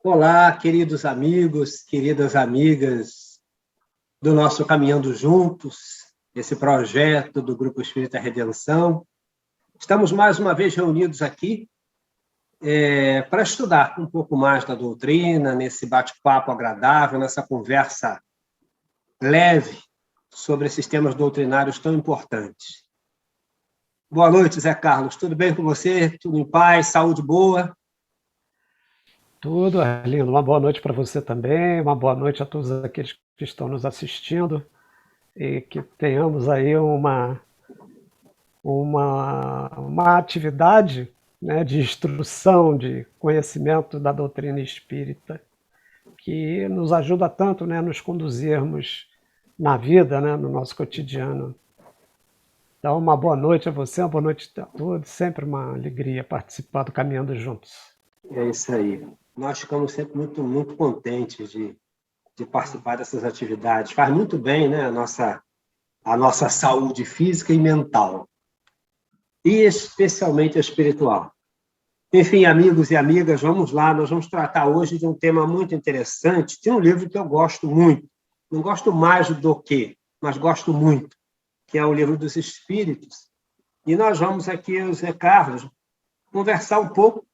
Olá, queridos amigos, queridas amigas do nosso Caminhando Juntos, esse projeto do Grupo Espírita Redenção. Estamos mais uma vez reunidos aqui para estudar um pouco mais da doutrina, nesse bate-papo agradável, nessa conversa leve sobre esses temas doutrinários tão importantes. Boa noite, Zé Carlos. Tudo bem com você? Tudo em paz? Saúde boa? Tudo, Arlindo. Uma boa noite para você também, uma boa noite a todos aqueles que estão nos assistindo e que tenhamos aí uma atividade, né, de instrução, de conhecimento da doutrina espírita, que nos ajuda tanto, né, a nos conduzirmos na vida, né, no nosso cotidiano. Então, uma boa noite a você, uma boa noite a todos, sempre uma alegria participar do Caminhando Juntos. É isso aí. Nós ficamos sempre muito contentes de participar dessas atividades. Faz muito bem, né, a nossa saúde física e mental, e especialmente a espiritual. Enfim, amigos e amigas, vamos lá. Nós vamos tratar hoje de um tema muito interessante, de um livro que eu gosto muito. Não gosto mais do que, mas gosto muito, que é o Livro dos Espíritos. E nós vamos aqui, Zé Carlos, conversar um pouco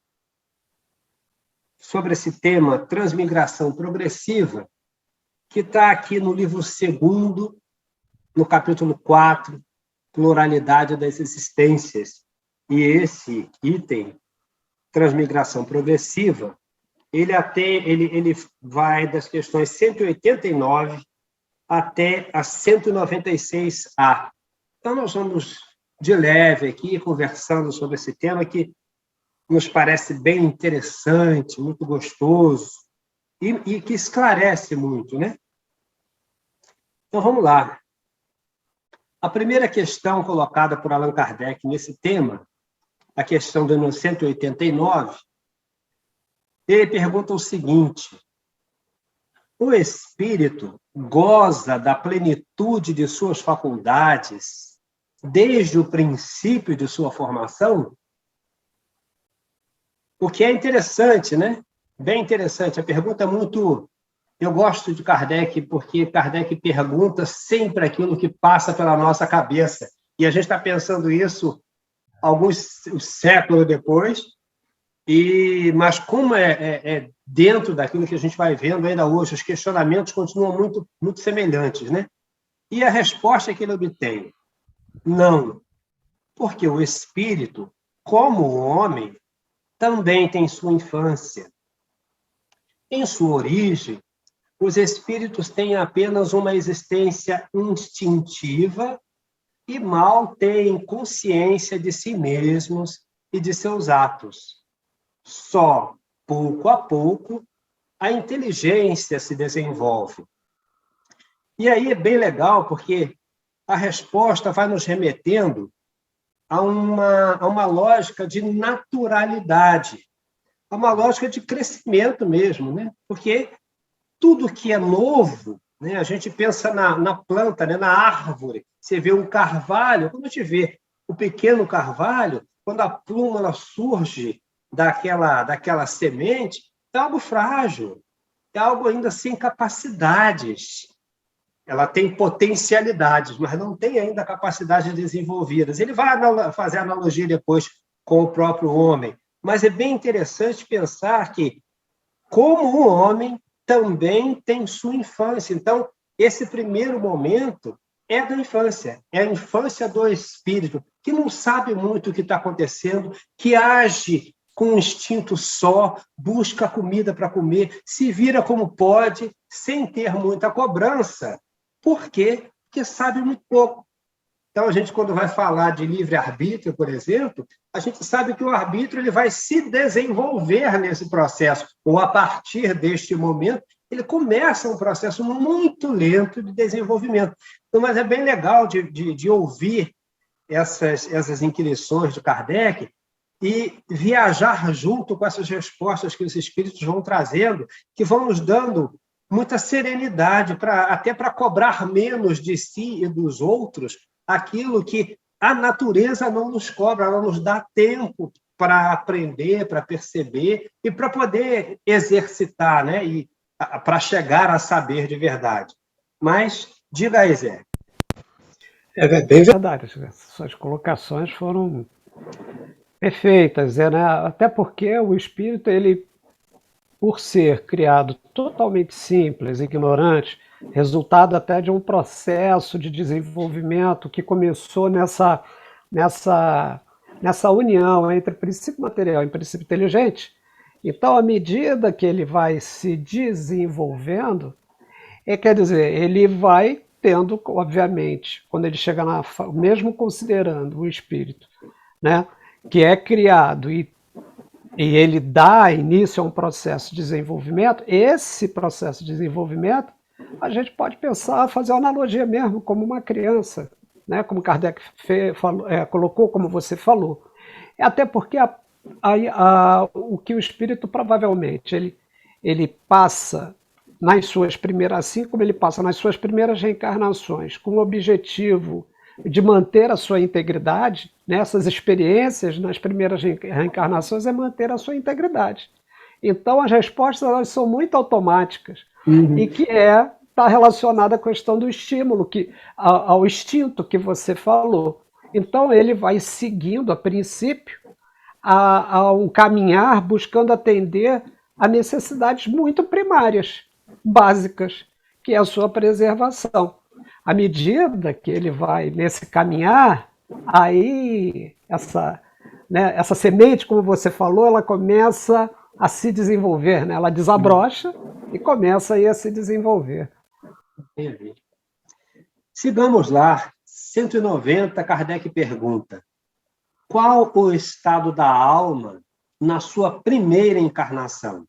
sobre esse tema, transmigração progressiva, que está aqui no livro 2º, no capítulo 4, pluralidade das existências. E esse item, transmigração progressiva, ele vai das questões 189 até a 196A. Então, nós vamos de leve aqui, conversando sobre esse tema que nos parece bem interessante, muito gostoso, e que esclarece muito, né? Então, vamos lá. A primeira questão colocada por Allan Kardec nesse tema, a questão do 189, ele pergunta o seguinte: o espírito goza da plenitude de suas faculdades desde o princípio de sua formação? O que é interessante, né? Bem interessante. A pergunta é muito... Eu gosto de Kardec porque Kardec pergunta sempre aquilo que passa pela nossa cabeça. E a gente está pensando isso alguns séculos depois, mas como é dentro daquilo que a gente vai vendo ainda hoje, os questionamentos continuam muito semelhantes, né? E a resposta que ele obtém: não, porque o espírito, como o homem, também tem sua infância. Em sua origem, os espíritos têm apenas uma existência instintiva e mal têm consciência de si mesmos e de seus atos. Só, pouco a pouco, a inteligência se desenvolve. E aí é bem legal, porque a resposta vai nos remetendo a uma lógica de naturalidade, a uma lógica de crescimento mesmo, né? Porque tudo que é novo, né? A gente pensa na planta, né? Na árvore. Você vê um carvalho, quando a gente vê o pequeno carvalho, quando a pluma ela surge daquela semente, é algo frágil, é algo ainda sem capacidades. Ela tem potencialidades, mas não tem ainda capacidades desenvolvidas. Ele vai fazer analogia depois com o próprio homem, mas é bem interessante pensar que, como o homem, também tem sua infância. Então, esse primeiro momento é da infância, é a infância do espírito, que não sabe muito o que está acontecendo, que age com um instinto só, busca comida para comer, se vira como pode, sem ter muita cobrança. Por quê? Porque sabe muito pouco. Então, a gente, quando vai falar de livre-arbítrio, por exemplo, a gente sabe que o arbítrio ele vai se desenvolver nesse processo, ou a partir deste momento, ele começa um processo muito lento de desenvolvimento. Então, mas é bem legal de ouvir essas inquirições de Kardec e viajar junto com essas respostas que os espíritos vão trazendo, que vão nos dando muita serenidade, até para cobrar menos de si e dos outros aquilo que a natureza não nos cobra, ela nos dá tempo para aprender, para perceber e para poder exercitar, né? E para chegar a saber de verdade. Mas, diga aí, Zé. É bem verdade, suas colocações foram perfeitas, né? Até porque o espírito, ele, por ser criado totalmente simples, ignorante, resultado até de um processo de desenvolvimento que começou nessa união entre princípio material e princípio inteligente. Então, à medida que ele vai se desenvolvendo, quer dizer, ele vai tendo, obviamente, quando ele chega mesmo considerando o espírito, né, que é criado e ele dá início a um processo de desenvolvimento, esse processo de desenvolvimento, a gente pode pensar, fazer uma analogia mesmo, como uma criança, né, como Kardec colocou, como você falou. Até porque o que o espírito provavelmente ele passa nas suas primeiras, assim como ele passa nas suas primeiras reencarnações, com o objetivo de manter a sua integridade, nessas experiências nas primeiras reencarnações é manter a sua integridade. Então as respostas elas são muito automáticas e que está relacionada à questão do estímulo, ao instinto que você falou. Então ele vai seguindo, a princípio, a um caminhar buscando atender a necessidades muito primárias, básicas, que é a sua preservação. À medida que ele vai nesse caminhar, aí essa semente, como você falou, ela começa a se desenvolver, né? Ela desabrocha e começa aí a se desenvolver. Entendi. Sigamos lá. 190, Kardec pergunta: qual o estado da alma na sua primeira encarnação?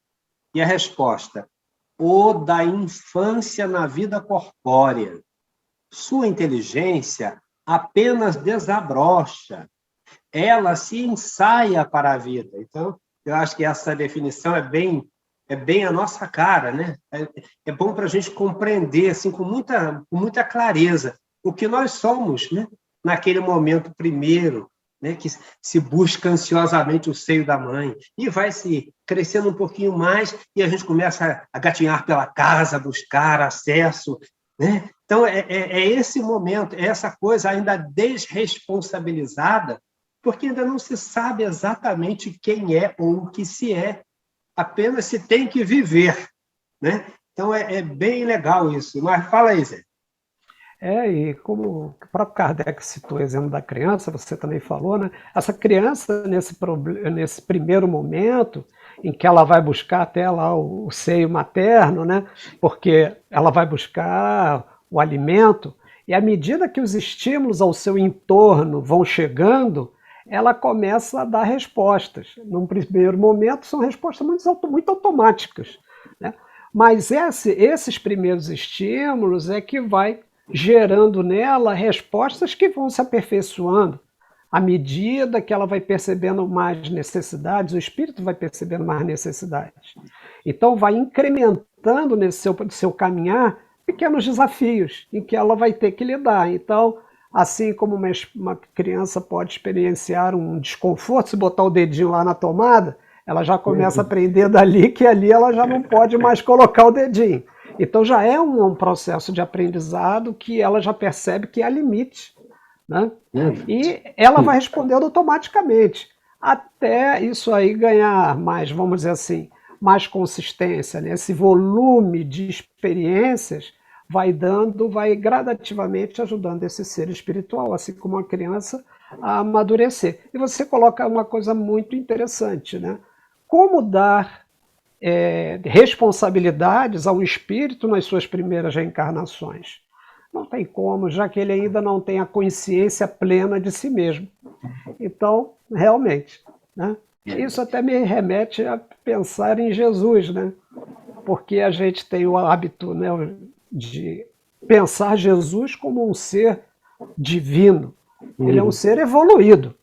E a resposta: o da infância na vida corpórea. Sua inteligência apenas desabrocha, ela se ensaia para a vida. Então, eu acho que essa definição é bem a nossa cara, né? É bom para a gente compreender assim, com muita clareza o que nós somos, né? Naquele momento primeiro, né? Que se busca ansiosamente o seio da mãe e vai se crescendo um pouquinho mais e a gente começa a gatinhar pela casa, buscar acesso, né? Então, é esse momento, é essa coisa ainda desresponsabilizada, porque ainda não se sabe exatamente quem é ou o que se é, apenas se tem que viver, né? Então, é bem legal isso. Mas fala aí, Zé. E como o próprio Kardec citou o exemplo da criança, você também falou, né? Essa criança, nesse primeiro momento, em que ela vai buscar até lá o seio materno, né? Porque ela vai buscar o alimento, e à medida que os estímulos ao seu entorno vão chegando, ela começa a dar respostas. Num primeiro momento, são respostas muito automáticas, né? Mas esses primeiros estímulos é que vai gerando nela respostas que vão se aperfeiçoando. À medida que ela vai percebendo mais necessidades, o espírito vai percebendo mais necessidades. Então vai incrementando nesse seu caminhar pequenos desafios em que ela vai ter que lidar. Então, assim como uma criança pode experienciar um desconforto, se botar o dedinho lá na tomada, ela já começa a aprender dali que ali ela já não pode mais colocar o dedinho. Então já é um processo de aprendizado que ela já percebe que há limite, né? E ela vai respondendo automaticamente, até isso aí ganhar mais, vamos dizer assim, mais consistência, né? Esse volume de experiências vai gradativamente ajudando esse ser espiritual, assim como a criança, a amadurecer. E você coloca uma coisa muito interessante, né? Como dar responsabilidades ao espírito nas suas primeiras reencarnações? Não tem como, já que ele ainda não tem a consciência plena de si mesmo. Então, realmente, né? Isso até me remete a pensar em Jesus, né? Porque a gente tem o hábito, né, de pensar Jesus como um ser divino. Ele é um ser evoluído.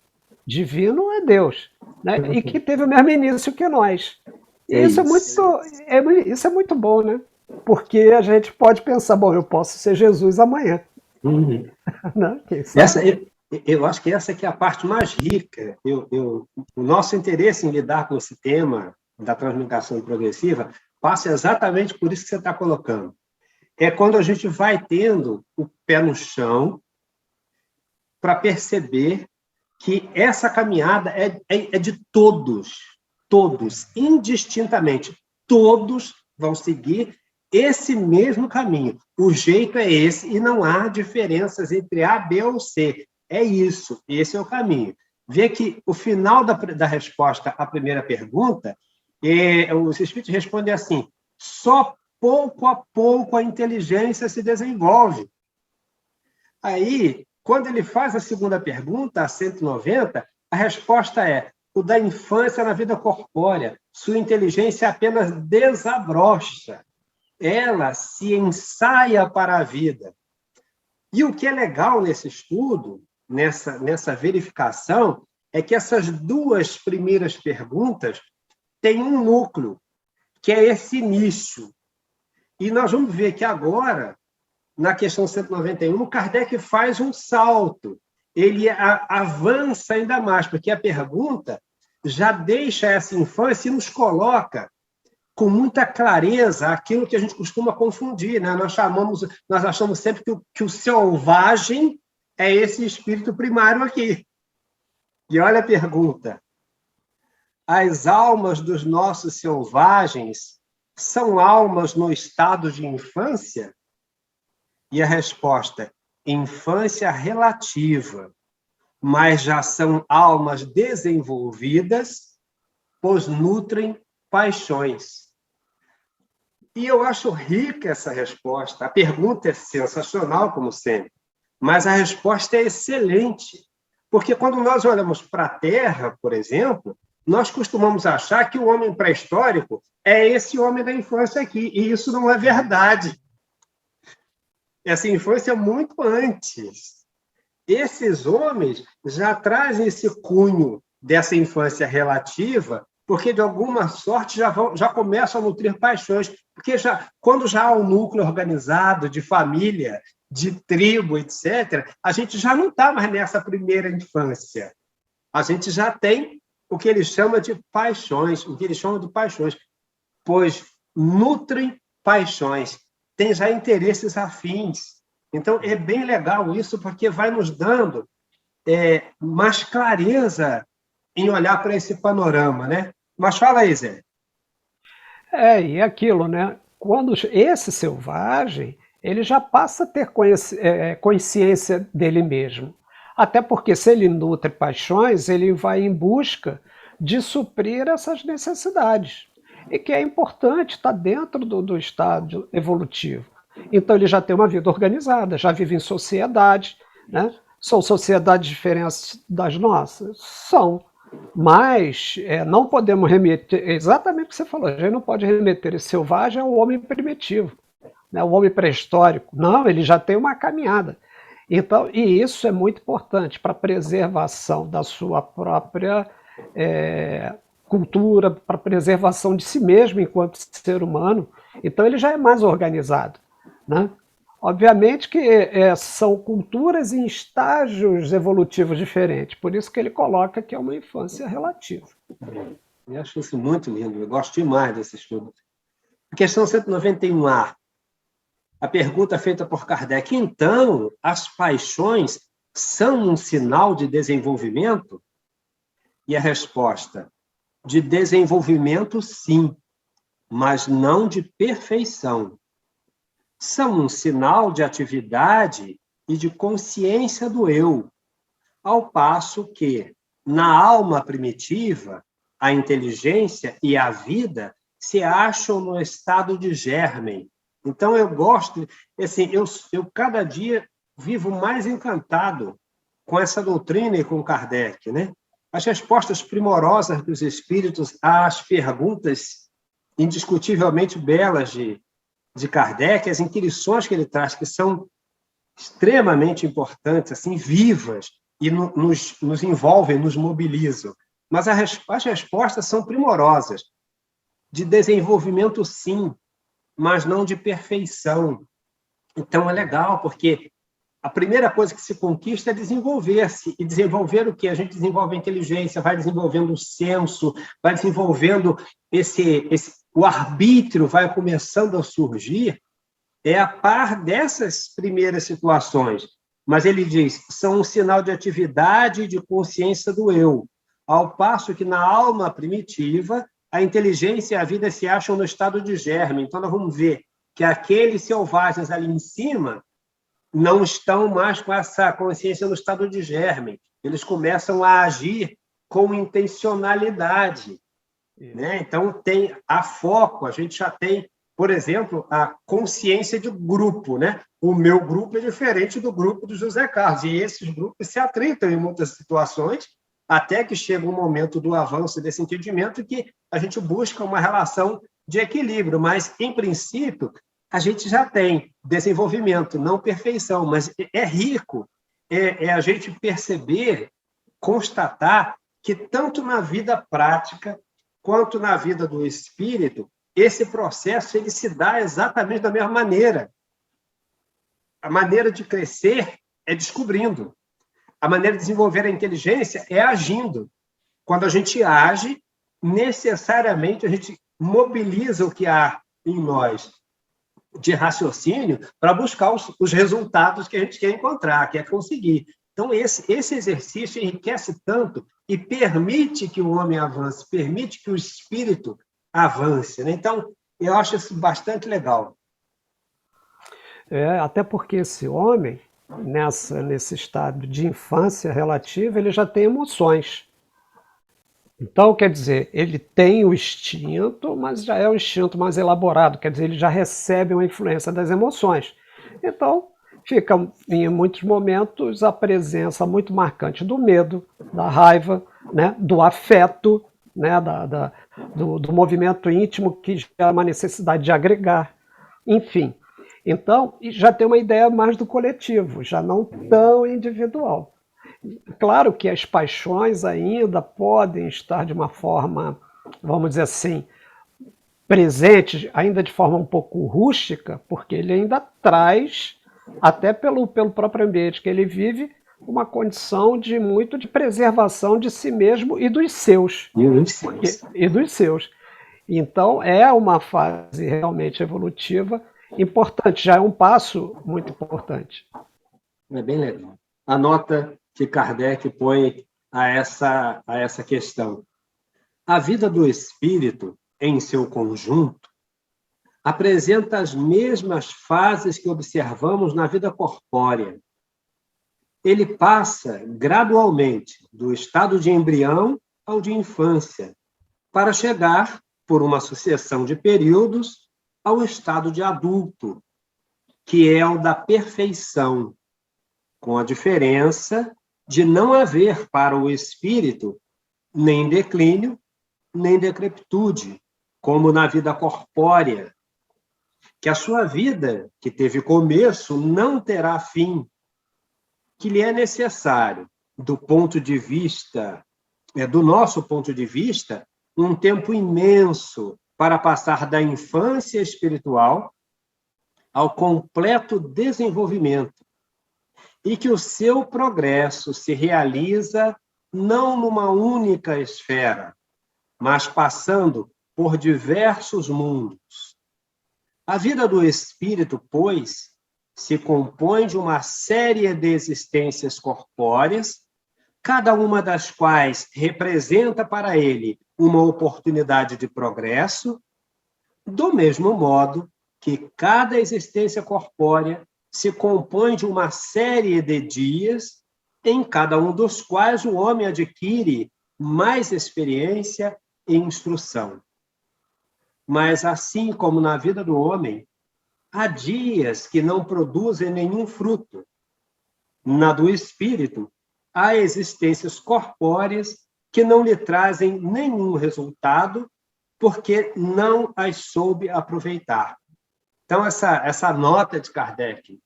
Divino é Deus, né? E que teve o mesmo início que nós. E isso é muito bom, né? Porque a gente pode pensar, bom, eu posso ser Jesus amanhã. Uhum. Né? Eu acho que essa aqui é a parte mais rica. O nosso interesse em lidar com esse tema da transmigração progressiva passa exatamente por isso que você está colocando. É quando a gente vai tendo o pé no chão para perceber que essa caminhada é de todos, indistintamente. Todos vão seguir esse mesmo caminho. O jeito é esse e não há diferenças entre A, B ou C. É isso, esse é o caminho. Vê que o final da resposta à primeira pergunta, os espíritos respondem assim: só pouco a pouco a inteligência se desenvolve. Aí, quando ele faz a segunda pergunta, a 190, a resposta é: o da infância na vida corpórea, sua inteligência apenas desabrocha, ela se ensaia para a vida. E o que é legal nesse estudo, nessa verificação, é que essas duas primeiras perguntas têm um núcleo, que é esse início. E nós vamos ver que agora, na questão 191, Kardec faz um salto. Ele avança ainda mais, porque a pergunta já deixa essa infância e nos coloca com muita clareza aquilo que a gente costuma confundir, né? Nós achamos sempre que o selvagem é esse espírito primário aqui. E olha a pergunta: as almas dos nossos selvagens são almas no estado de infância? E a resposta: infância relativa, mas já são almas desenvolvidas, pois nutrem paixões. E eu acho rica essa resposta. A pergunta é sensacional, como sempre, mas a resposta é excelente. Porque quando nós olhamos para a Terra, por exemplo, nós costumamos achar que o homem pré-histórico é esse homem da infância aqui, e isso não é verdade. Essa infância é muito antes. Esses homens já trazem esse cunho dessa infância relativa, porque, de alguma sorte, já começam a nutrir paixões. Porque quando já há um núcleo organizado de família, de tribo, etc., a gente já não está mais nessa primeira infância. A gente já tem o que eles chamam de paixões, pois nutrem paixões, tem já interesses afins. Então, é bem legal isso, porque vai nos dando mais clareza em olhar para esse panorama, né? Mas fala aí, Zé. E aquilo, né? Quando esse selvagem, ele já passa a ter consciência dele mesmo. Até porque, se ele nutre paixões, ele vai em busca de suprir essas necessidades. E que é importante estar dentro do estágio evolutivo. Então, ele já tem uma vida organizada, já vive em sociedade, né? São sociedades diferentes das nossas? São. Mas não podemos remeter, exatamente o que você falou, a gente não pode remeter esse selvagem ao homem primitivo, né, o homem pré-histórico. Não, ele já tem uma caminhada. Então, e isso é muito importante para a preservação da sua própria cultura, para a preservação de si mesmo enquanto ser humano. Então, ele já é mais organizado, né? Obviamente que são culturas em estágios evolutivos diferentes, por isso que ele coloca que é uma infância relativa. Eu acho isso muito lindo, eu gosto demais desse estudo. A questão 191A, a pergunta feita por Kardec: então, as paixões são um sinal de desenvolvimento? E a resposta: de desenvolvimento, sim, mas não de perfeição. São um sinal de atividade e de consciência do eu, ao passo que, na alma primitiva, a inteligência e a vida se acham no estado de germen. Então, eu gosto, assim, eu cada dia vivo mais encantado com essa doutrina e com Kardec, né? As respostas primorosas dos espíritos às perguntas indiscutivelmente belas de Kardec, as inquirições que ele traz, que são extremamente importantes, assim, vivas, e nos envolvem, nos mobilizam. Mas as respostas são primorosas, de desenvolvimento, sim, mas não de perfeição. Então, é legal, porque a primeira coisa que se conquista é desenvolver-se. E desenvolver o quê? A gente desenvolve a inteligência, vai desenvolvendo o senso, vai desenvolvendo o arbítrio, vai começando a surgir, a par dessas primeiras situações. Mas ele diz, são um sinal de atividade e de consciência do eu, ao passo que na alma primitiva, a inteligência e a vida se acham no estado de germe. Então, nós vamos ver que aqueles selvagens ali em cima não estão mais com essa consciência no estado de germe. Eles começam a agir com intencionalidade. Né? Então, tem a foco, a gente já tem, por exemplo, a consciência de grupo. Né? O meu grupo é diferente do grupo do José Carlos, e esses grupos se atritam em muitas situações, até que chega um momento do avanço desse entendimento que a gente busca uma relação de equilíbrio, mas, em princípio, a gente já tem desenvolvimento, não perfeição, mas é rico, a gente perceber, constatar que tanto na vida prática quanto na vida do espírito, esse processo ele se dá exatamente da mesma maneira. A maneira de crescer é descobrindo. A maneira de desenvolver a inteligência é agindo. Quando a gente age, necessariamente a gente mobiliza o que há em nós de raciocínio para buscar os resultados que a gente quer encontrar, quer conseguir. Então, esse exercício enriquece tanto e permite que o homem avance, permite que o espírito avance. Né? Então, eu acho isso bastante legal. Até porque esse homem, nesse estado de infância relativa, ele já tem emoções. Então, quer dizer, ele tem o instinto, mas já é um instinto mais elaborado, quer dizer, ele já recebe uma influência das emoções. Então, fica, em muitos momentos, a presença muito marcante do medo, da raiva, né, do afeto, né, do movimento íntimo, que já é uma necessidade de agregar, enfim. Então, já tem uma ideia mais do coletivo, já não tão individual. Claro que as paixões ainda podem estar de uma forma, vamos dizer assim, presentes, ainda de forma um pouco rústica, porque ele ainda traz, até pelo próprio ambiente que ele vive, uma condição de muito de preservação de si mesmo e dos seus. E dos seus. Então, é uma fase realmente evolutiva importante, já é um passo muito importante. É bem legal. A nota que Kardec põe a essa questão. A vida do espírito, em seu conjunto, apresenta as mesmas fases que observamos na vida corpórea. Ele passa gradualmente do estado de embrião ao de infância, para chegar, por uma sucessão de períodos, ao estado de adulto, que é o da perfeição, com a diferença de não haver para o espírito nem declínio, nem decrepitude, como na vida corpórea, que a sua vida, que teve começo, não terá fim, que lhe é necessário, do ponto de vista, do nosso ponto de vista, um tempo imenso para passar da infância espiritual ao completo desenvolvimento, e que o seu progresso se realiza não numa única esfera, mas passando por diversos mundos. A vida do espírito, pois, se compõe de uma série de existências corpóreas, cada uma das quais representa para ele uma oportunidade de progresso, do mesmo modo que cada existência corpórea se compõe de uma série de dias, em cada um dos quais o homem adquire mais experiência e instrução. Mas, assim como na vida do homem, há dias que não produzem nenhum fruto. Na do espírito, há existências corpóreas que não lhe trazem nenhum resultado, porque não as soube aproveitar. Então, essa nota de Kardec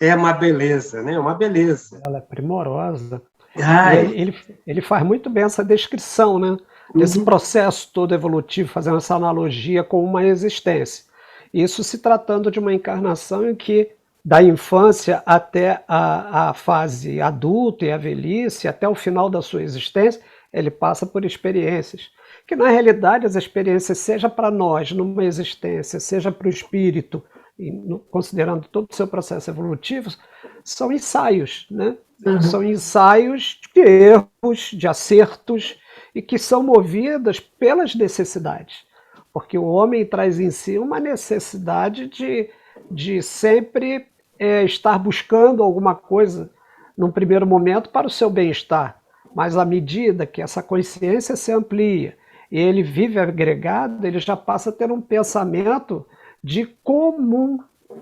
é uma beleza, né? Uma beleza. Ela é primorosa. Ele faz muito bem essa descrição, né? Desse processo todo evolutivo, fazendo essa analogia com uma existência. Isso se tratando de uma encarnação em que da infância até a fase adulta e a velhice, até o final da sua existência, ele passa por experiências. Que, na realidade, as experiências, seja para nós, numa existência, seja para o espírito, considerando todo o seu processo evolutivo, são ensaios, né? São ensaios de erros, de acertos, e que são movidas pelas necessidades. Porque o homem traz em si uma necessidade de sempre estar buscando alguma coisa, num primeiro momento, para o seu bem-estar. Mas à medida que essa consciência se amplia e ele vive agregado, ele já passa a ter um pensamento de comum,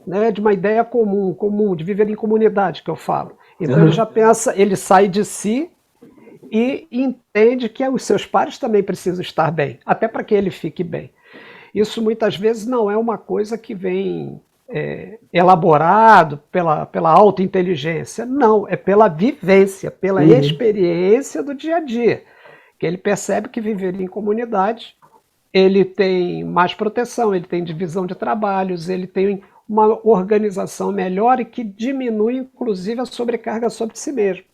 né, de uma ideia comum, de viver em comunidade, que eu falo. Então ele já pensa, ele sai de si e entende que os seus pares também precisam estar bem, até para que ele fique bem. Isso muitas vezes não é uma coisa que vem elaborado pela alta inteligência, não, é pela vivência, pela experiência do dia a dia, que ele percebe que viver em comunidade, ele tem mais proteção, ele tem divisão de trabalhos, ele tem uma organização melhor e que diminui, inclusive, a sobrecarga sobre si mesmo.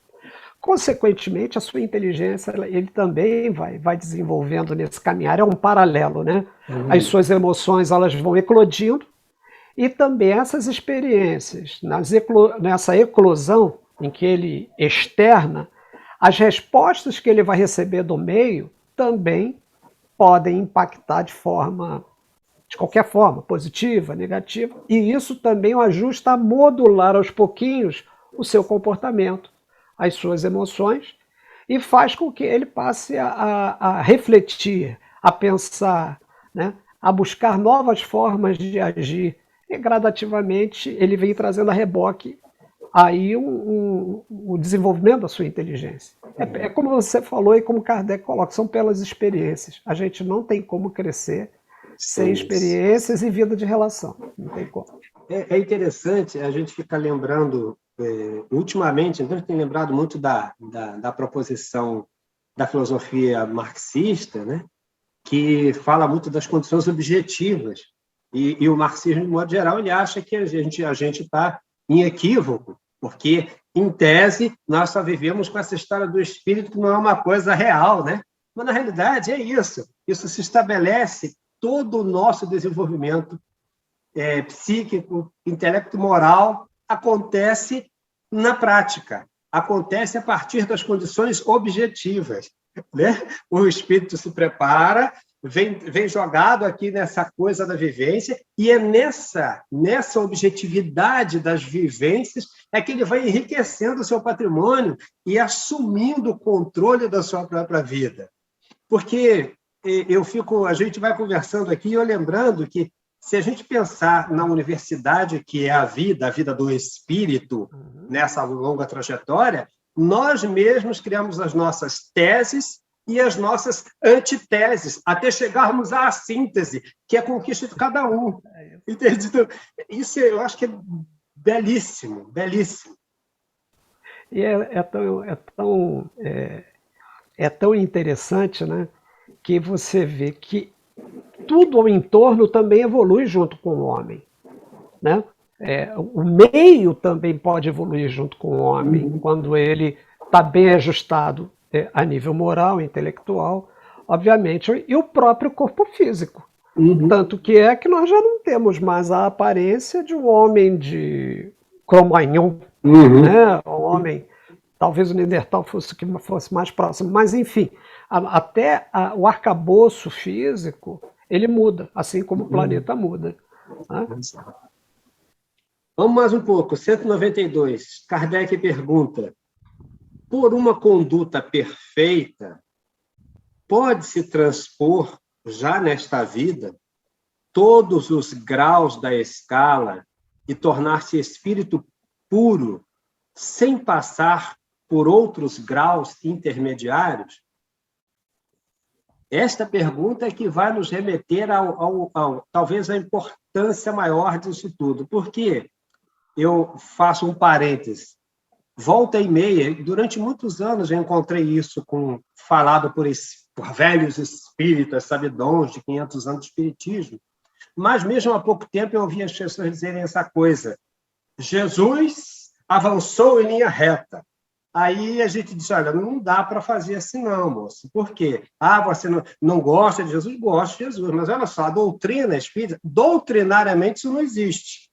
Consequentemente, a sua inteligência, ele também vai desenvolvendo nesse caminhar, é um paralelo, né? As suas emoções, elas vão eclodindo, e também essas experiências, nessa eclosão em que ele externa, as respostas que ele vai receber do meio também podem impactar de qualquer forma, positiva, negativa, e isso também o ajusta a modular aos pouquinhos o seu comportamento, as suas emoções, e faz com que ele passe a refletir, a pensar, né, a buscar novas formas de agir, e gradativamente ele vem trazendo a reboque aí o desenvolvimento da sua inteligência. É como você falou e como Kardec coloca, são pelas experiências. A gente não tem como crescer sem experiências e vida de relação. Não tem como. É interessante, a gente fica lembrando, ultimamente, a gente tem lembrado muito da proposição da filosofia marxista, né, que fala muito das condições objetivas. E o marxismo, de modo geral, ele acha que a gente está em equívoco, porque, em tese, nós só vivemos com essa história do espírito, que não é uma coisa real, né? Mas, na realidade, é isso. Isso se estabelece todo o nosso desenvolvimento psíquico, intelecto-moral, acontece na prática, acontece a partir das condições objetivas, né? O espírito se prepara, vem jogado aqui nessa coisa da vivência, e é nessa objetividade das vivências é que ele vai enriquecendo o seu patrimônio e assumindo o controle da sua própria vida. Porque a gente vai conversando aqui e eu lembrando que, se a gente pensar na universidade, que é a vida do espírito, nessa longa trajetória, nós mesmos criamos as nossas teses e as nossas antiteses, até chegarmos à síntese, que é a conquista de cada um. Então, isso eu acho que é belíssimo, belíssimo. E é tão interessante, né, que você vê que tudo ao entorno também evolui junto com o homem, né? O meio também pode evoluir junto com o homem, quando ele está bem ajustado a nível moral, intelectual, obviamente, e o próprio corpo físico. Tanto que nós já não temos mais a aparência de um homem de Cro-Magnon, né? Um homem, talvez o Neandertal fosse mais próximo, mas enfim, até o arcabouço físico, ele muda, assim como o planeta muda. Né? Vamos mais um pouco, 192. Kardec pergunta: por uma conduta perfeita, pode-se transpor, já nesta vida, todos os graus da escala e tornar-se espírito puro, sem passar por outros graus intermediários? Esta pergunta é que vai nos remeter talvez, à importância maior disso tudo. Por quê? Eu faço um parêntese. Volta e meia, durante muitos anos eu encontrei isso falado por velhos espíritas, sabidões de 500 anos de espiritismo, mas mesmo há pouco tempo eu ouvi as pessoas dizerem essa coisa: Jesus avançou em linha reta. Aí a gente diz, olha, não dá para fazer assim não, moço. Por quê? Ah, você não gosta de Jesus? Gosto de Jesus. Mas olha só, a doutrina espírita, doutrinariamente isso não existe.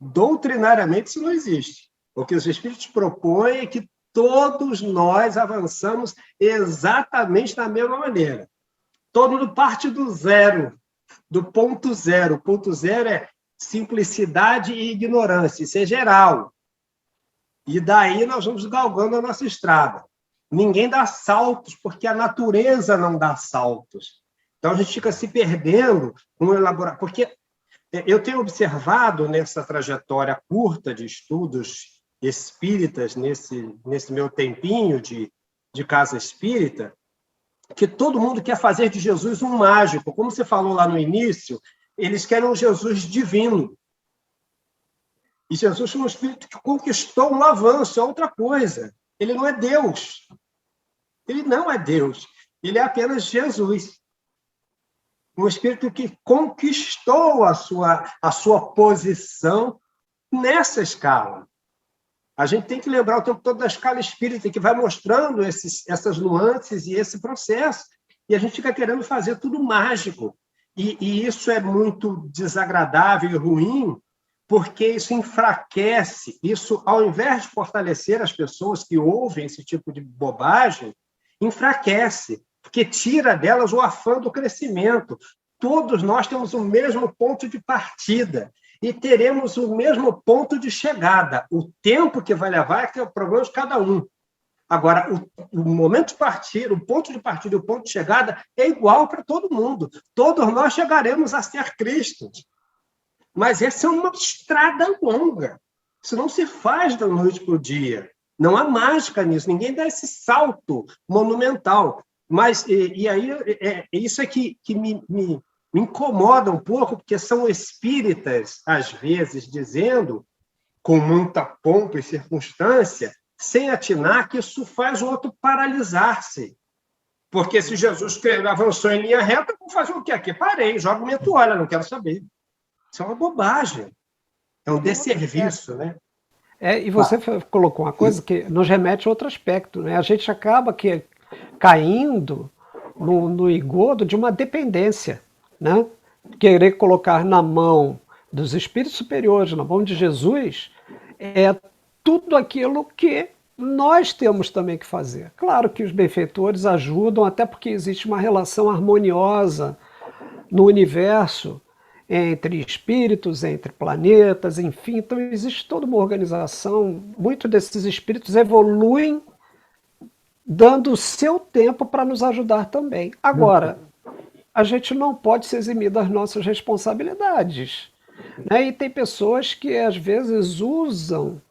Doutrinariamente isso não existe. O que os espíritos propõem é que todos nós avançamos exatamente da mesma maneira. Todo mundo parte do zero, do ponto zero. O ponto zero é simplicidade e ignorância. Isso é geral. E daí nós vamos galgando a nossa estrada. Ninguém dá saltos, porque a natureza não dá saltos. Então a gente fica se perdendo com elaborar. Porque eu tenho observado nessa trajetória curta de estudos espíritas, nesse meu tempinho de casa espírita, que todo mundo quer fazer de Jesus um mágico. Como você falou lá no início, eles querem um Jesus divino. E Jesus foi um espírito que conquistou um avanço, é outra coisa. Ele não é Deus. Ele não é Deus. Ele é apenas Jesus. Um espírito que conquistou a sua posição nessa escala. A gente tem que lembrar o tempo todo da escala espírita, que vai mostrando essas nuances e esse processo. E a gente fica querendo fazer tudo mágico. E isso é muito desagradável e ruim, porque isso enfraquece, isso, ao invés de fortalecer as pessoas que ouvem esse tipo de bobagem, enfraquece, porque tira delas o afã do crescimento. Todos nós temos o mesmo ponto de partida e teremos o mesmo ponto de chegada. O tempo que vai levar é que é o problema de cada um. Agora, o momento de partida, o ponto de partida e o ponto de chegada é igual para todo mundo. Todos nós chegaremos a ser Cristo. Mas essa é uma estrada longa. Isso não se faz da noite para o dia. Não há mágica nisso. Ninguém dá esse salto monumental. Mas, e aí, isso é que me incomoda um pouco, porque são espíritas, às vezes, dizendo, com muita pompa e circunstância, sem atinar, que isso faz o outro paralisar-se. Porque se Jesus avançou em linha reta, eu vou fazer o quê aqui? Parei, jogo minha toalha, não quero saber. Isso é uma bobagem. É um desserviço, né? E você colocou uma coisa que nos remete a outro aspecto, né? A gente acaba caindo no engodo de uma dependência, né? Querer colocar na mão dos espíritos superiores, na mão de Jesus, é tudo aquilo que nós temos também que fazer. Claro que os benfeitores ajudam, até porque existe uma relação harmoniosa no universo, entre espíritos, entre planetas, enfim. Então existe toda uma organização. Muitos desses espíritos evoluem dando o seu tempo para nos ajudar também. Agora, a gente não pode se eximir das nossas responsabilidades, né? E tem pessoas que às vezes usam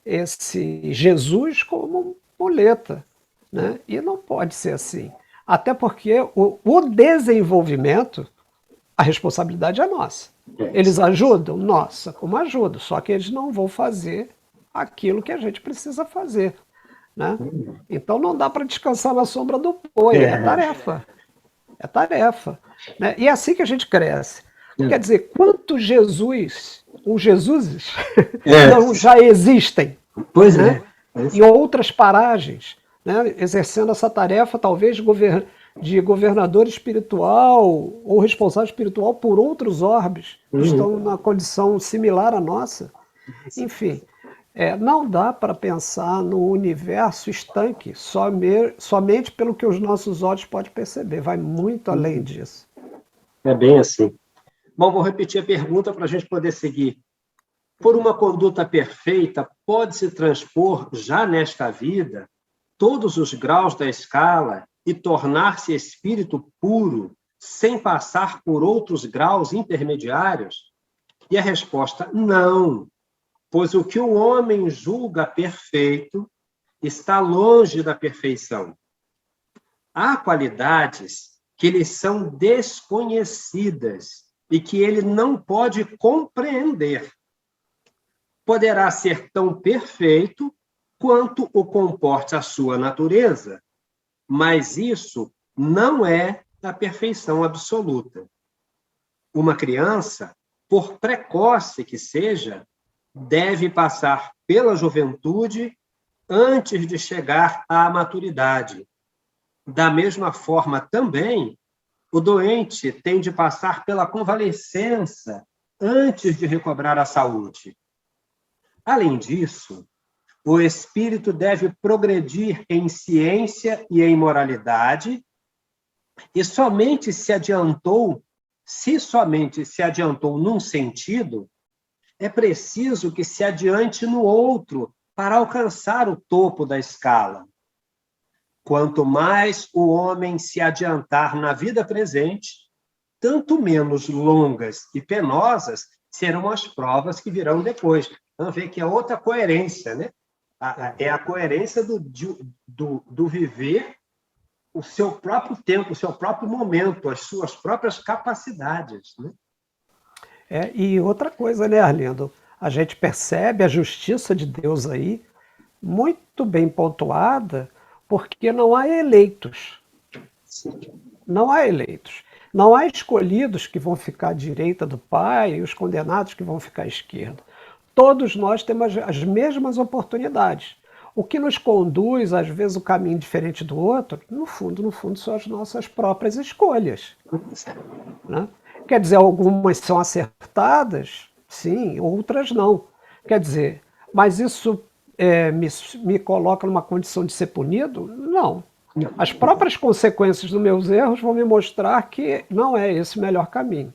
esse Jesus como muleta, né? E não pode ser assim. Até porque o desenvolvimento, a responsabilidade é nossa. Eles ajudam? Nossa, como ajudam. Só que eles não vão fazer aquilo que a gente precisa fazer, né? Então não dá para descansar na sombra do boi. É tarefa. É tarefa. Né? E é assim que a gente cresce. Quer dizer, quantos Jesuses não já existem? Pois né? Em outras paragens, né? Exercendo essa tarefa, talvez, de governador espiritual ou responsável espiritual por outros orbes que estão numa condição similar à nossa. Enfim, não dá para pensar no universo estanque somente pelo que os nossos olhos podem perceber. Vai muito além disso. É bem assim. Bom, vou repetir a pergunta para a gente poder seguir. Por uma conduta perfeita, pode-se transpor, já nesta vida, todos os graus da escala e tornar-se espírito puro, sem passar por outros graus intermediários? E a resposta, não, pois o que o homem julga perfeito está longe da perfeição. Há qualidades que lhe são desconhecidas e que ele não pode compreender. Poderá ser tão perfeito quanto o comporte a sua natureza, mas isso não é a perfeição absoluta. Uma criança, por precoce que seja, deve passar pela juventude antes de chegar à maturidade. Da mesma forma, também, o doente tem de passar pela convalescença antes de recobrar a saúde. Além disso, o espírito deve progredir em ciência e em moralidade, e se somente se adiantou num sentido, é preciso que se adiante no outro para alcançar o topo da escala. Quanto mais o homem se adiantar na vida presente, tanto menos longas e penosas serão as provas que virão depois. Vamos ver que é outra coerência, né? É a coerência do viver o seu próprio tempo, o seu próprio momento, as suas próprias capacidades, né? E outra coisa, né, Arlindo? A gente percebe a justiça de Deus aí, muito bem pontuada, porque não há eleitos. Não há eleitos. Não há escolhidos que vão ficar à direita do Pai e os condenados que vão ficar à esquerda. Todos nós temos as mesmas oportunidades. O que nos conduz, às vezes, o caminho diferente do outro, no fundo, são as nossas próprias escolhas. Né? Quer dizer, algumas são acertadas, sim, outras não. Quer dizer, mas isso me coloca numa condição de ser punido? Não. As próprias consequências dos meus erros vão me mostrar que não é esse o melhor caminho.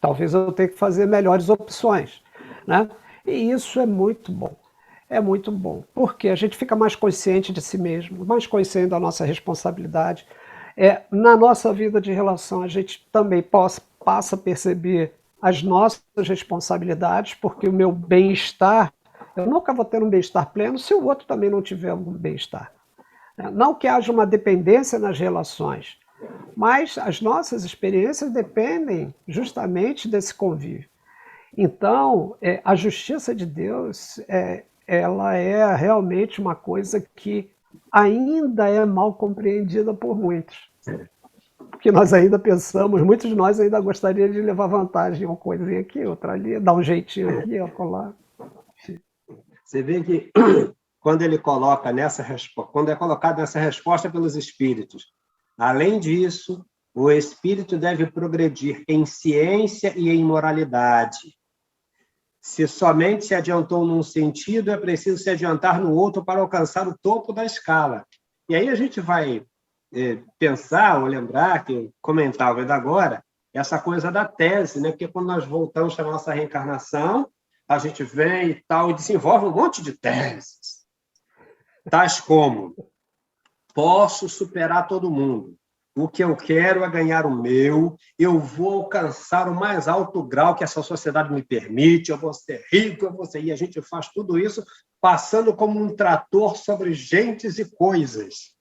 Talvez eu tenha que fazer melhores opções, né? E isso é muito bom. É muito bom, porque a gente fica mais consciente de si mesmo, mais consciente da nossa responsabilidade. Na nossa vida de relação, a gente também passa a perceber as nossas responsabilidades, porque o meu bem-estar, eu nunca vou ter um bem-estar pleno se o outro também não tiver algum bem-estar. Não que haja uma dependência nas relações, mas as nossas experiências dependem justamente desse convívio. Então, a justiça de Deus, ela é realmente uma coisa que ainda é mal compreendida por muitos. Porque nós ainda pensamos, muitos de nós ainda gostariam de levar vantagem uma coisinha aqui, outra ali, dar um jeitinho aqui, acolá. Você vê que quando ele coloca quando é colocado nessa resposta pelos espíritos, além disso, o espírito deve progredir em ciência e em moralidade. Se somente se adiantou num sentido, é preciso se adiantar no outro para alcançar o topo da escala. E aí a gente vai pensar ou lembrar, que eu comentava ainda agora, essa coisa da tese, né? Porque quando nós voltamos para a nossa reencarnação, a gente vem e tal, e desenvolve um monte de teses, tais como: posso superar todo mundo, o que eu quero é ganhar o meu, eu vou alcançar o mais alto grau que essa sociedade me permite, eu vou ser rico, eu vou ser... E a gente faz tudo isso passando como um trator sobre gentes e coisas.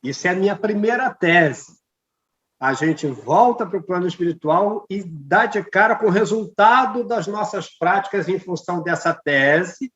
Isso é a minha primeira tese. A gente volta para o plano espiritual e dá de cara com o resultado das nossas práticas em função dessa tese,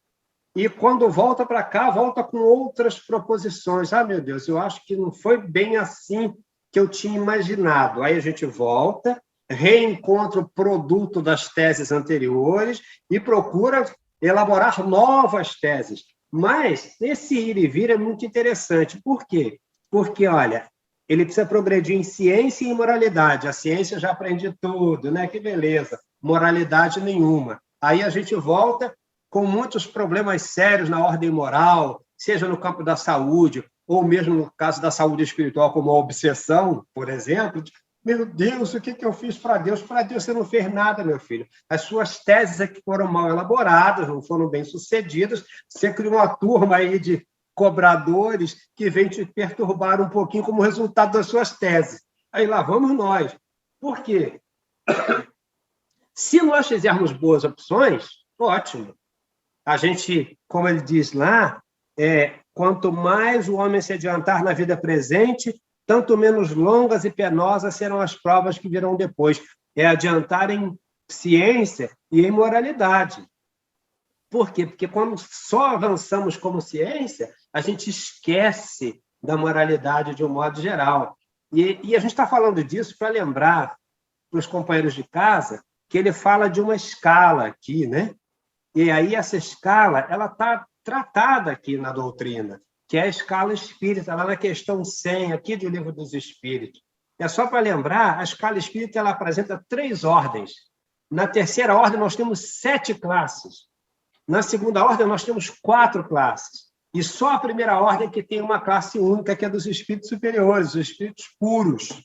e quando volta para cá, volta com outras proposições. Ah, meu Deus, eu acho que não foi bem assim que eu tinha imaginado. Aí a gente volta, reencontra o produto das teses anteriores e procura elaborar novas teses. Mas esse ir e vir é muito interessante. Por quê? Porque, olha, ele precisa progredir em ciência e em moralidade. A ciência já aprende tudo, né? Que beleza. Moralidade nenhuma. Aí a gente volta com muitos problemas sérios na ordem moral, seja no campo da saúde, ou mesmo no caso da saúde espiritual, como a obsessão, por exemplo. Meu Deus, o que eu fiz para Deus? Para Deus você não fez nada, meu filho. As suas teses é que foram mal elaboradas, não foram bem sucedidas. Você criou uma turma aí de cobradores que vem te perturbar um pouquinho como resultado das suas teses. Aí lá vamos nós. Por quê? Se nós fizermos boas opções, ótimo. A gente, como ele diz lá, quanto mais o homem se adiantar na vida presente, tanto menos longas e penosas serão as provas que virão depois. É adiantar em ciência e em moralidade. Por quê? Porque quando só avançamos como ciência, a gente esquece da moralidade de um modo geral. E a gente está falando disso para lembrar para os companheiros de casa que ele fala de uma escala aqui, né? E aí essa escala ela está tratada aqui na doutrina, que é a escala espírita, lá na questão 100, aqui do Livro dos Espíritos. É só para lembrar, a escala espírita ela apresenta 3 ordens. Na terceira ordem, nós temos 7 classes. Na segunda ordem, nós temos 4 classes. E só a primeira ordem que tem uma classe única, que é dos espíritos superiores, os espíritos puros.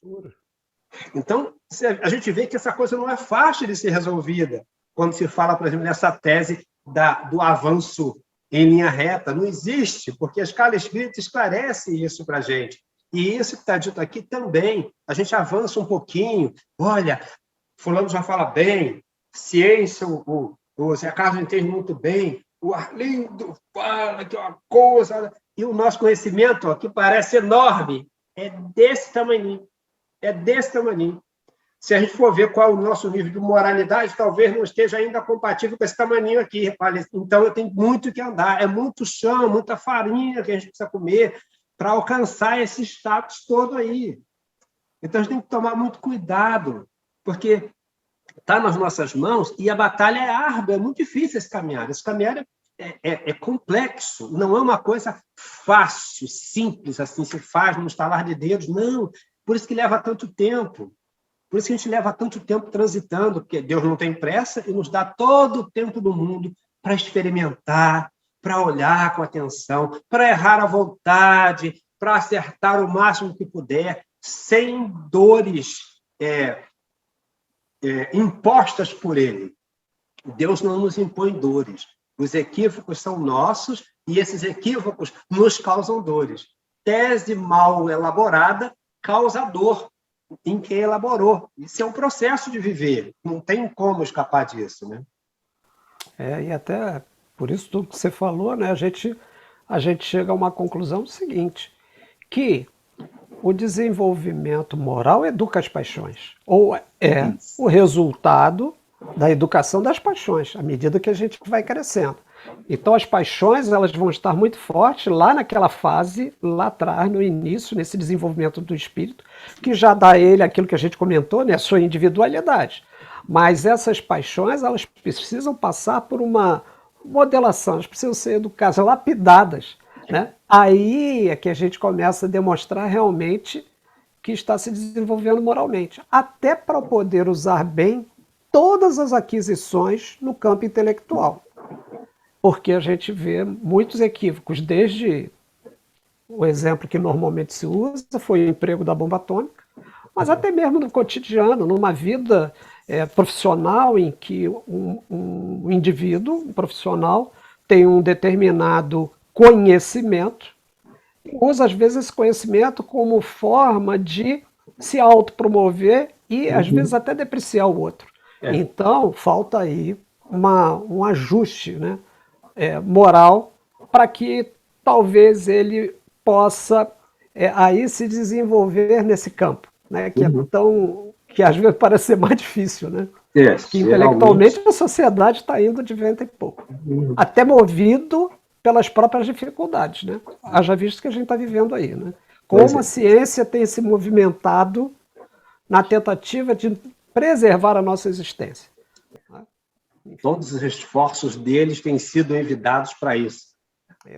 Então, a gente vê que essa coisa não é fácil de ser resolvida quando se fala, por exemplo, nessa tese do avanço em linha reta. Não existe, porque a escala espírita esclarece isso para a gente. E isso que está dito aqui também. A gente avança um pouquinho. Olha, fulano já fala bem, ciência, o Zé Carlos entende muito bem, o Arlindo fala que é uma coisa... E o nosso conhecimento, ó, que parece enorme, é desse tamanho. É desse tamanho. Se a gente for ver qual é o nosso nível de moralidade, talvez não esteja ainda compatível com esse tamanho aqui. Então, eu tenho muito que andar. É muito chão, muita farinha que a gente precisa comer para alcançar esse status todo aí. Então, a gente tem que tomar muito cuidado, porque está nas nossas mãos e a batalha é árdua, é muito difícil esse caminhar. Esse caminhar é complexo, não é uma coisa fácil, simples, assim, se faz num estalar de dedos, não. Por isso que leva tanto tempo. Por isso que a gente leva tanto tempo transitando, porque Deus não tem pressa e nos dá todo o tempo do mundo para experimentar, para olhar com atenção, para errar à vontade, para acertar o máximo que puder, sem dores impostas por Ele. Deus não nos impõe dores. Os equívocos são nossos e esses equívocos nos causam dores. Tese mal elaborada causa dor em quem elaborou. Isso é um processo de viver. Não tem como escapar disso, né? E até por isso tudo que você falou, né, a gente chega a uma conclusão seguinte, que o desenvolvimento moral educa as paixões, ou é o resultado da educação das paixões, à medida que a gente vai crescendo. Então as paixões elas vão estar muito fortes lá naquela fase, lá atrás, no início, nesse desenvolvimento do espírito, que já dá a ele aquilo que a gente comentou, né, a sua individualidade. Mas essas paixões elas precisam passar por uma modelação, elas precisam ser educadas, lapidadas, né? Aí é que a gente começa a demonstrar realmente que está se desenvolvendo moralmente, até para poder usar bem todas as aquisições no campo intelectual. Porque a gente vê muitos equívocos, desde o exemplo que normalmente se usa, foi o emprego da bomba atômica, mas até mesmo no cotidiano, numa vida profissional em que um indivíduo, um profissional, tem um determinado conhecimento, e usa às vezes esse conhecimento como forma de se autopromover e às vezes até depreciar o outro. Então, falta aí um ajuste, né, moral para que talvez ele possa aí se desenvolver nesse campo, né, que que às vezes parece ser mais difícil, né? Que intelectualmente a sociedade está indo de vento em pouco, até movido pelas próprias dificuldades, né? Haja visto que a gente está vivendo aí, né? Como a ciência tem se movimentado na tentativa de preservar a nossa existência. Todos os esforços deles têm sido envidados para isso.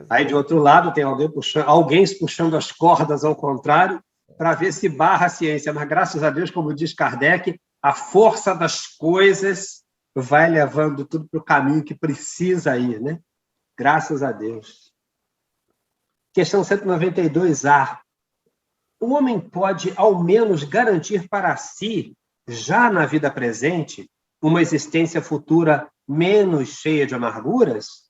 Aí, de outro lado, tem alguém puxando as cordas ao contrário para ver se barra a ciência. Mas, graças a Deus, como diz Kardec, a força das coisas vai levando tudo para o caminho que precisa ir, né? Graças a Deus. Questão 192A. O homem pode, ao menos, garantir para si, já na vida presente, uma existência futura menos cheia de amarguras?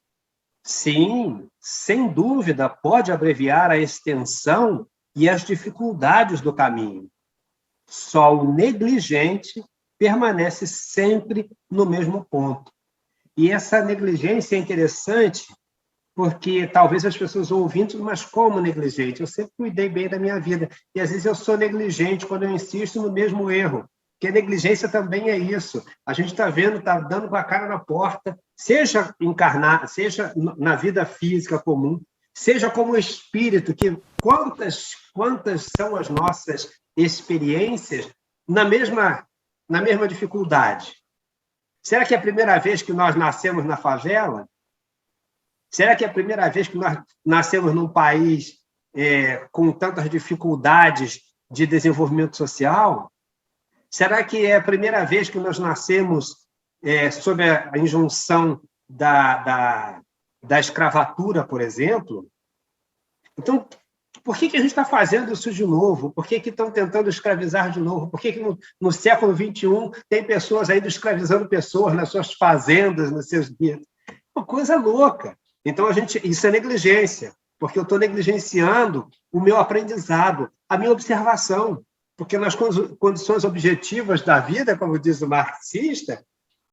Sim, sem dúvida, pode abreviar a extensão e as dificuldades do caminho. Só o negligente permanece sempre no mesmo ponto. E essa negligência é interessante porque talvez as pessoas ouvindo, mas como negligente? Eu sempre cuidei bem da minha vida. E às vezes eu sou negligente quando eu insisto no mesmo erro. Porque negligência também é isso. A gente está vendo, está dando com a cara na porta, seja encarnar, seja na vida física comum, seja como espírito, que quantas são as nossas experiências na mesma dificuldade. Será que é a primeira vez que nós nascemos na favela? Será que é a primeira vez que nós nascemos num país com tantas dificuldades de desenvolvimento social? Será que é a primeira vez que nós nascemos sob a injunção da escravatura, por exemplo? Então, por que a gente está fazendo isso de novo? Por que estão tentando escravizar de novo? Por que no século XXI tem pessoas ainda escravizando pessoas nas suas fazendas, nos seus guetos? Uma coisa louca. Então, isso é negligência, porque eu estou negligenciando o meu aprendizado, a minha observação. Porque nas condições objetivas da vida, como diz o marxista,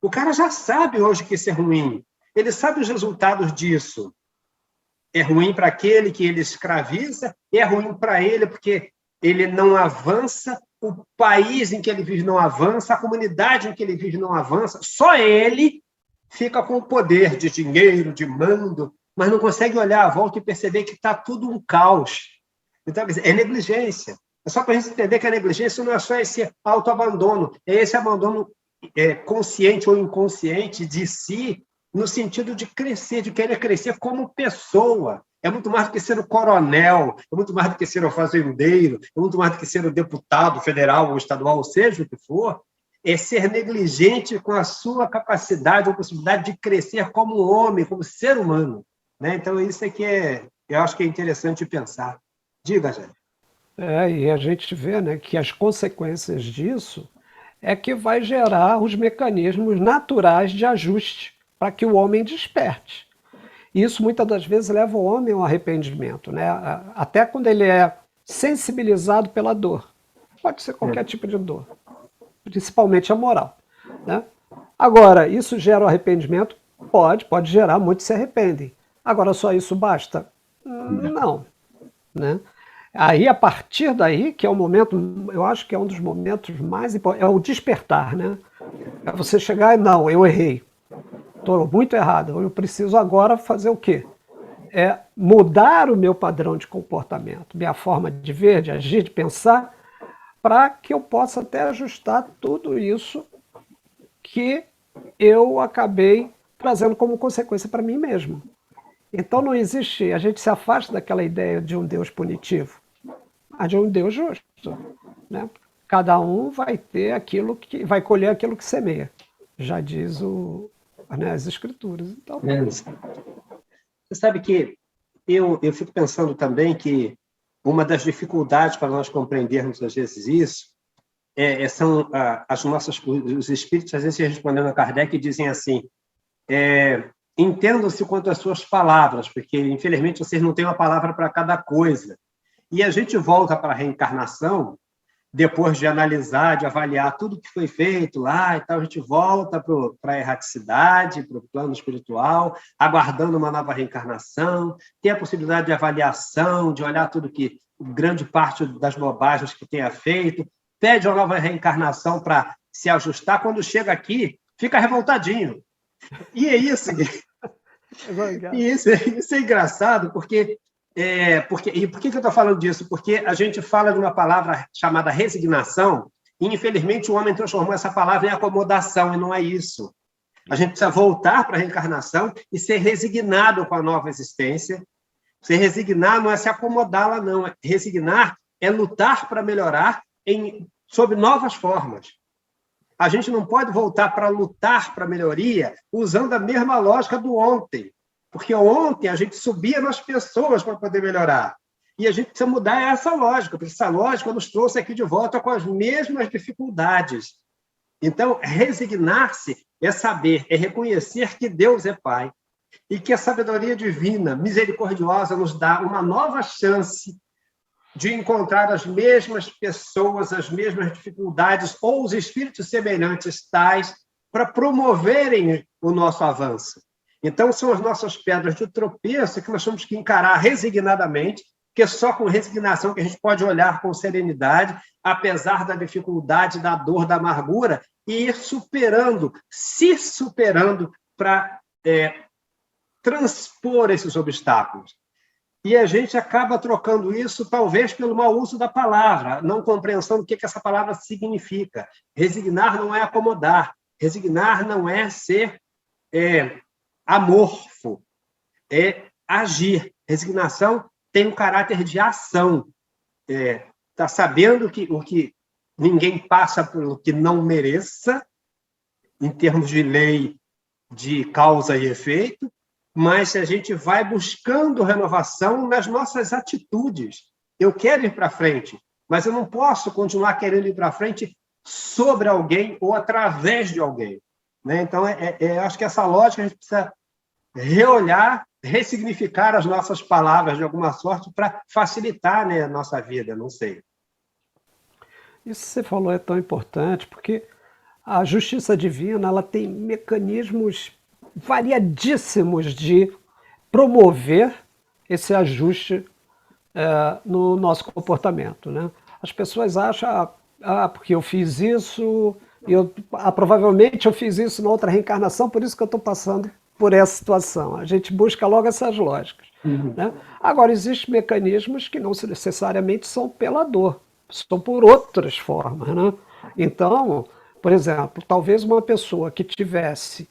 o cara já sabe hoje que isso é ruim. Ele sabe os resultados disso. É ruim para aquele que ele escraviza, é ruim para ele porque ele não avança, o país em que ele vive não avança, a comunidade em que ele vive não avança, só ele fica com o poder de dinheiro, de mando, mas não consegue olhar à volta e perceber que está tudo um caos. Então, é negligência. É só para a gente entender que a negligência não é só esse autoabandono, é esse abandono consciente ou inconsciente de si, no sentido de crescer, de querer crescer como pessoa. É muito mais do que ser o coronel, é muito mais do que ser o fazendeiro, é muito mais do que ser o deputado federal ou estadual, ou seja o que for, é ser negligente com a sua capacidade ou possibilidade de crescer como homem, como ser humano. Né? Então, isso é que eu acho que é interessante pensar. Diga, Jé. E a gente vê, né, que as consequências disso é que vai gerar os mecanismos naturais de ajuste para que o homem desperte. Isso muitas das vezes leva o homem ao arrependimento, né? Até quando ele é sensibilizado pela dor. Pode ser qualquer tipo de dor, principalmente a moral. Né? Agora, isso gera o arrependimento? Pode gerar, muitos se arrependem. Agora, só isso basta? Não. Né? Aí, a partir daí, que é o momento, eu acho que é um dos momentos mais importantes, é o despertar, né? É você chegar e, não, eu errei, estou muito errado, eu preciso agora fazer o quê? É mudar o meu padrão de comportamento, minha forma de ver, de agir, de pensar, para que eu possa até ajustar tudo isso que eu acabei trazendo como consequência para mim mesmo. Então não existe, a gente se afasta daquela ideia de um Deus punitivo, mas de um Deus justo. Né? Cada um vai ter aquilo que vai colher aquilo que semeia, já diz as Escrituras. Então, você sabe que eu fico pensando também que uma das dificuldades para nós compreendermos às vezes isso são os espíritos às vezes respondendo a Kardec dizem assim: entendam-se quanto às suas palavras, porque, infelizmente, vocês não têm uma palavra para cada coisa. E a gente volta para a reencarnação, depois de analisar, de avaliar tudo que foi feito lá e tal, a gente volta para a erraticidade, para o plano espiritual, aguardando uma nova reencarnação, tem a possibilidade de avaliação, de olhar tudo que, grande parte das bobagens que tenha feito, pede uma nova reencarnação para se ajustar, quando chega aqui, fica revoltadinho. E é isso. E isso é engraçado, porque... E por que eu estou falando disso? Porque a gente fala de uma palavra chamada resignação, e, infelizmente, o homem transformou essa palavra em acomodação, e não é isso. A gente precisa voltar para a reencarnação e ser resignado com a nova existência. Se resignar não é se acomodá-la, não. Resignar é lutar para melhorar sob novas formas. A gente não pode voltar para lutar para a melhoria usando a mesma lógica do ontem. Porque ontem a gente subia nas pessoas para poder melhorar. E a gente precisa mudar essa lógica, porque essa lógica nos trouxe aqui de volta com as mesmas dificuldades. Então, resignar-se é saber, é reconhecer que Deus é Pai e que a sabedoria divina, misericordiosa, nos dá uma nova chance de encontrar as mesmas pessoas, as mesmas dificuldades ou os espíritos semelhantes tais para promoverem o nosso avanço. Então, são as nossas pedras de tropeço que nós temos que encarar resignadamente, porque é só com resignação que a gente pode olhar com serenidade, apesar da dificuldade, da dor, da amargura, e ir superando, se superando para transpor esses obstáculos. E a gente acaba trocando isso, talvez, pelo mau uso da palavra, não compreensão do que essa palavra significa. Resignar não é acomodar. Resignar não é ser amorfo, é agir. Resignação tem um caráter de ação. Tá sabendo que o que ninguém passa pelo que não mereça, em termos de lei de causa e efeito, mas a gente vai buscando renovação nas nossas atitudes. Eu quero ir para frente, mas eu não posso continuar querendo ir para frente sobre alguém ou através de alguém. Né? Então, acho que essa lógica a gente precisa reolhar, ressignificar as nossas palavras de alguma sorte para facilitar, né, a nossa vida, não sei. Isso que você falou é tão importante, porque a justiça divina ela tem mecanismos variadíssimos de promover esse ajuste no nosso comportamento. Né? As pessoas acham, porque eu fiz isso, provavelmente eu fiz isso na outra reencarnação, por isso que eu estou passando por essa situação. A gente busca logo essas lógicas. Né? Agora, existem mecanismos que não necessariamente são pela dor, são por outras formas. Né? Então, por exemplo, talvez uma pessoa que tivesse,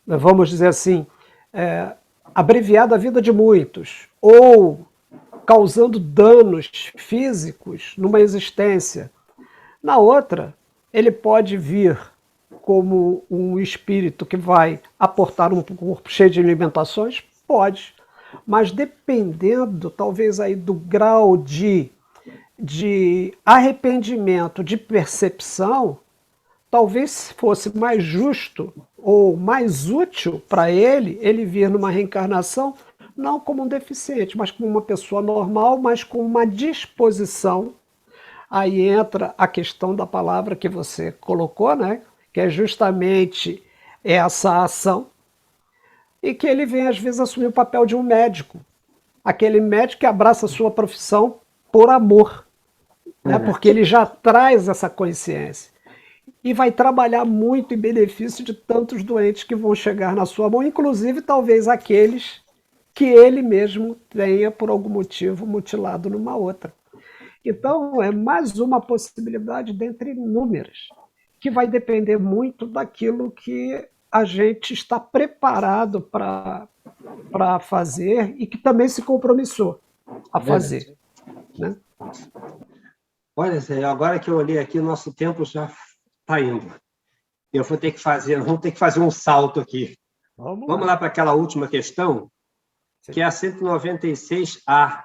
vamos dizer assim, abreviado a vida de muitos, ou causando danos físicos numa existência, na outra, ele pode vir como um espírito que vai aportar um corpo cheio de alimentações? Pode. Mas dependendo, talvez, aí do grau de arrependimento, de percepção, talvez fosse mais justo ou mais útil para ele vir numa reencarnação, não como um deficiente, mas como uma pessoa normal, mas com uma disposição. Aí entra a questão da palavra que você colocou, né? Que é justamente essa ação, e que ele vem, às vezes, assumir o papel de um médico. Aquele médico que abraça a sua profissão por amor, né? Porque ele já traz essa consciência. E vai trabalhar muito em benefício de tantos doentes que vão chegar na sua mão, inclusive, talvez, aqueles que ele mesmo tenha, por algum motivo, mutilado numa outra. Então, é mais uma possibilidade dentre inúmeras, que vai depender muito daquilo que a gente está preparado para fazer e que também se compromissou a fazer. Né? Olha, Zé, agora que eu olhei aqui, o nosso tempo já está indo. Vamos ter que fazer um salto aqui. Vamos lá para aquela última questão, que é a 196A.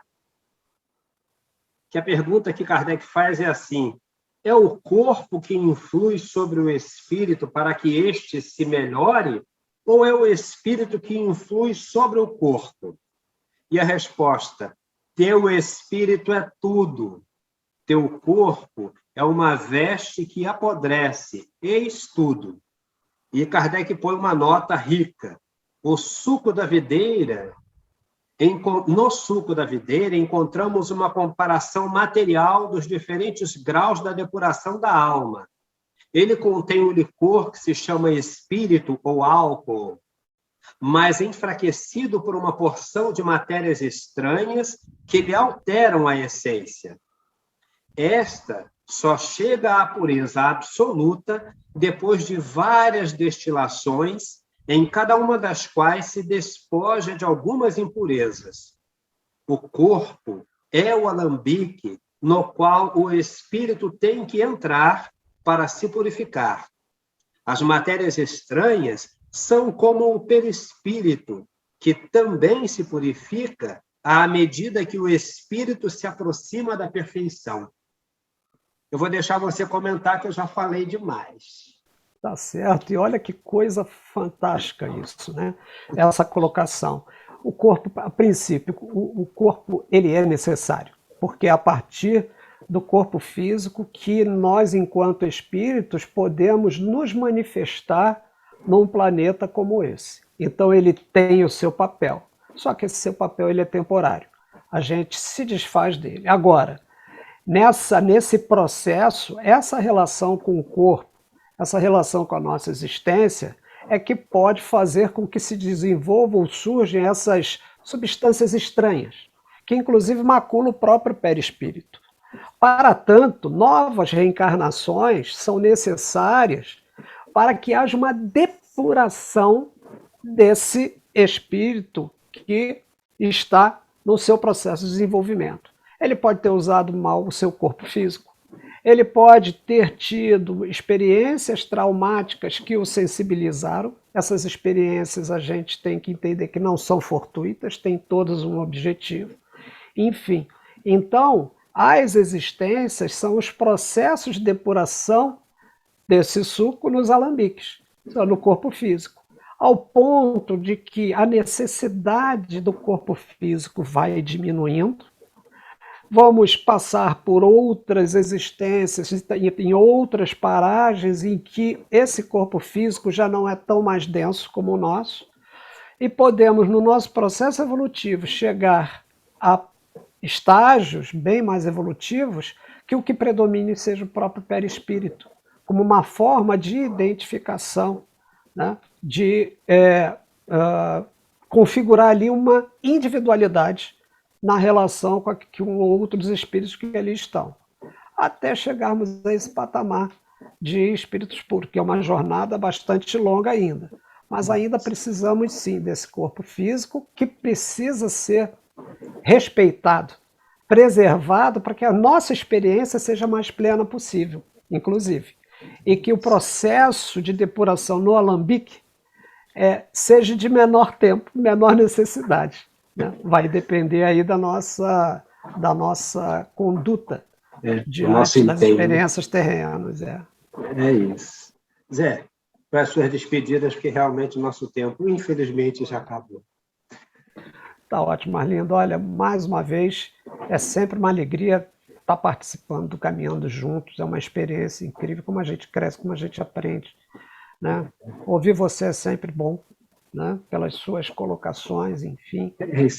Que a pergunta que Kardec faz é assim: é o corpo que influi sobre o espírito para que este se melhore, ou é o espírito que influi sobre o corpo? E a resposta: teu espírito é tudo. Teu corpo é uma veste que apodrece, eis tudo. E Kardec põe uma nota rica. No suco da videira encontramos uma comparação material dos diferentes graus da depuração da alma. Ele contém um licor que se chama espírito ou álcool, mas enfraquecido por uma porção de matérias estranhas que lhe alteram a essência. Esta só chega à pureza absoluta depois de várias destilações, em cada uma das quais se despoja de algumas impurezas. O corpo é o alambique no qual o espírito tem que entrar para se purificar. As matérias estranhas são como o perispírito, que também se purifica à medida que o espírito se aproxima da perfeição. Eu vou deixar você comentar, que eu já falei demais. Tá certo, e olha que coisa fantástica isso, né? Essa colocação. O corpo, a princípio, o corpo ele é necessário, porque é a partir do corpo físico que nós, enquanto espíritos, podemos nos manifestar num planeta como esse. Então ele tem o seu papel, só que esse seu papel ele é temporário. A gente se desfaz dele. Agora, nesse processo, essa relação com o corpo, essa relação com a nossa existência, é que pode fazer com que se desenvolvam ou surjam essas substâncias estranhas, que inclusive maculam o próprio perispírito. Para tanto, novas reencarnações são necessárias para que haja uma depuração desse espírito que está no seu processo de desenvolvimento. Ele pode ter usado mal o seu corpo físico, ele pode ter tido experiências traumáticas que o sensibilizaram. Essas experiências a gente tem que entender que não são fortuitas, têm todas um objetivo. Enfim, então, as existências são os processos de depuração desse suco nos alambiques, no corpo físico, ao ponto de que a necessidade do corpo físico vai diminuindo. Vamos passar por outras existências, em outras paragens em que esse corpo físico já não é tão mais denso como o nosso, e podemos, no nosso processo evolutivo, chegar a estágios bem mais evolutivos que o que predomine seja o próprio perispírito, como uma forma de identificação, né, de configurar ali uma individualidade na relação com outros espíritos que ali estão, até chegarmos a esse patamar de espíritos puros, que é uma jornada bastante longa ainda. Mas ainda precisamos, sim, desse corpo físico, que precisa ser respeitado, preservado, para que a nossa experiência seja mais plena possível, inclusive. E que o processo de depuração no alambique seja de menor tempo, menor necessidade. Né? Vai depender aí da nossa conduta diante das experiências terrenas. É isso. Zé, para as suas despedidas, porque realmente o nosso tempo, infelizmente, já acabou. Tá ótimo, Arlindo. Olha, mais uma vez, é sempre uma alegria estar participando do Caminhando Juntos. É uma experiência incrível, como a gente cresce, como a gente aprende. Né? Ouvir você é sempre bom, né? Pelas suas colocações, enfim.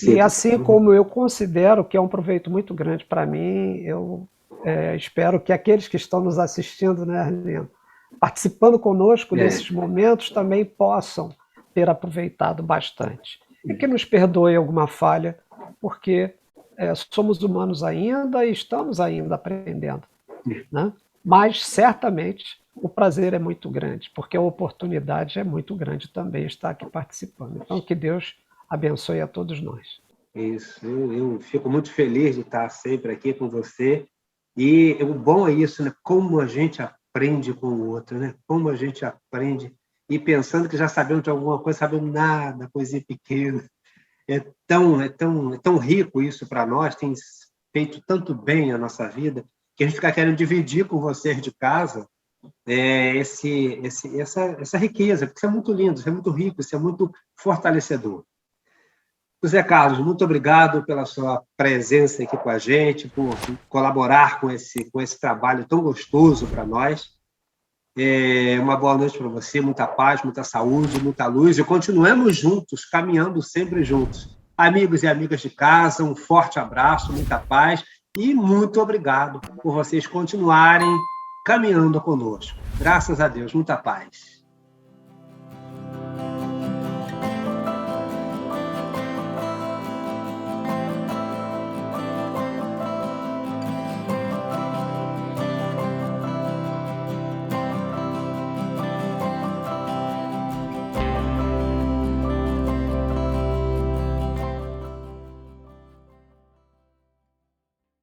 E assim como eu considero que é um proveito muito grande para mim, eu espero que aqueles que estão nos assistindo, né, Arlindo, participando conosco nesses momentos, também possam ter aproveitado bastante. E que nos perdoe alguma falha, porque somos humanos ainda e estamos ainda aprendendo. Né? Mas, certamente, o prazer é muito grande, porque a oportunidade é muito grande também estar aqui participando. Então, que Deus abençoe a todos nós. Isso, eu fico muito feliz de estar sempre aqui com você. E o bom é isso, né? Como a gente aprende com o outro, né? Como a gente aprende, e pensando que já sabemos de alguma coisa, sabemos nada, coisinha pequena. É tão rico isso para nós, tem feito tanto bem a nossa vida, que a gente fica querendo dividir com vocês de casa essa riqueza, porque isso é muito lindo, isso é muito rico, isso é muito fortalecedor. José Carlos, muito obrigado pela sua presença aqui com a gente, por colaborar com esse trabalho tão gostoso para nós. Uma boa noite para você, muita paz, muita saúde, muita luz, e continuemos juntos, caminhando sempre juntos. Amigos e amigas de casa, um forte abraço, muita paz, e muito obrigado por vocês continuarem caminhando conosco. Graças a Deus, muita paz.